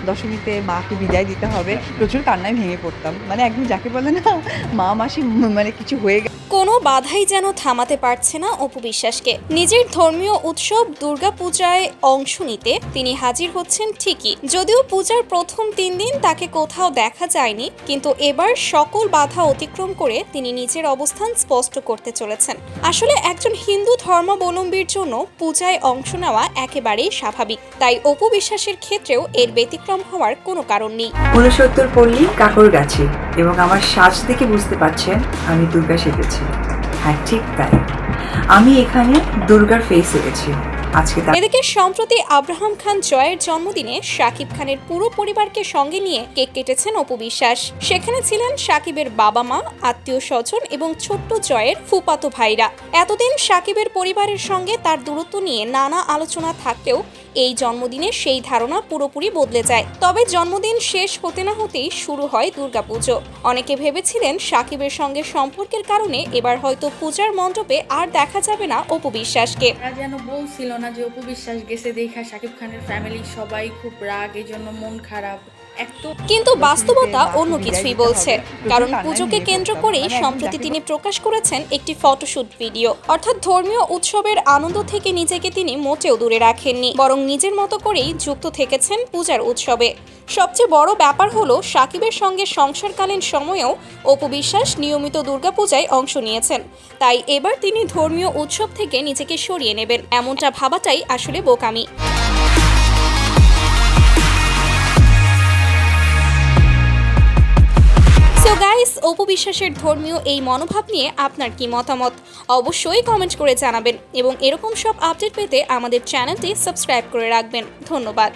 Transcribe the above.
দশমীতে মাকে বিদায় দিতে হবে, প্রচুর কান্নায় ভেঙে পড়তাম। মানে একদম যাকে বলে না মা মাসি মানে কিছু হয়ে কোনো বাধাই যেন থামাতে পারছে না অপু বিশ্বাসকে। নিজের ধর্মীয় উৎসব দুর্গাপূজায় অংশ নিতে তিনি হাজির হচ্ছেন ঠিকই, যদিও পূজার প্রথম 3 দিন তাকে কোথাও দেখা যায়নি, কিন্তু এবার সকল বাধা অতিক্রম করে তিনি নিজের অবস্থান স্পষ্ট করতে চলেছেন। আসলে একজন হিন্দু ধর্মাবলম্বীর জন্য পূজায় অংশ নেওয়া একেবারেই স্বাভাবিক, তাই অপু বিশ্বাসের ক্ষেত্রেও এর ব্যতিক্রম হওয়ার কোনো কারণ নেই। 69 পল্লী কাকর গাছে, এবং আমার সাজ দেখে বুঝতে পারছেন আমি দুর্গা সেজেছি। হ্যাঁ, ঠিক তাই, আমি এখানে দুর্গার ফেস এঁকেছি আজকে। এদিকে সম্প্রতি আব্রাহাম খান জয়ের জন্মদিনে শাকিব খানের পুরো পরিবারকে সঙ্গে নিয়ে কেক কেটেছেন অপু বিশ্বাস। সেখানে ছিলেন শাকিবের বাবা মা, আত্মীয় স্বজন এবং ছোট্ট জয়ের ফুফাতো ভাইরা। এতদিন শাকিবের পরিবারের সঙ্গে তার দূরত্ব নিয়ে নানা আলোচনা থাকলেও এই জন্মদিনে সেই ধারণা পুরোপুরি বদলে যায়। তবে জন্মদিন শেষ হতে না হতেই শুরু হয় দুর্গাপুজো। অনেকে ভেবেছিলেন শাকিবের সঙ্গে সম্পর্কের কারণে এবার হয়তো পূজার মণ্ডপে আর দেখা যাবে না অপু বিশ্বাসকে। যেন বলছিল না যে অপু বিশ্বাস গেছে দেখা শাকিব খানের ফ্যামিলি সবাই খুব রাগ, এই জন্য মন খারাপ। কিন্তু বাস্তবতা অন্য কিছুই বলছে, কারণ পুজোকে কেন্দ্র করেই সম্প্রতি তিনি প্রকাশ করেছেন একটি ফটোশুট ভিডিও। অর্থাৎ ধর্মীয় উৎসবের আনন্দ থেকে নিজেকে তিনি মোটেও দূরে রাখেননি, বরং নিজের মতো করেই যুক্ত থেকেছেন পূজার উৎসবে। সবচেয়ে বড় ব্যাপার হলো শাকিবের সঙ্গে সংসারকালীন সময়েও অপু বিশ্বাস নিয়মিত দুর্গাপূজায় অংশ নিয়েছেন, তাই এবার তিনি ধর্মীয় উৎসব থেকে নিজেকে সরিয়ে নেবেন এমনটা ভাবাটাই আসলে বোকামি। সো গাইস, অপু বিশ্বাসের ধর্মীয় এই মনোভাব নিয়ে আপনার কি মতামত অবশ্যই কমেন্ট করে জানাবেন, এবং এরকম সব আপডেট পেতে আমাদের চ্যানেলটি সাবস্ক্রাইব করে রাখবেন। ধন্যবাদ।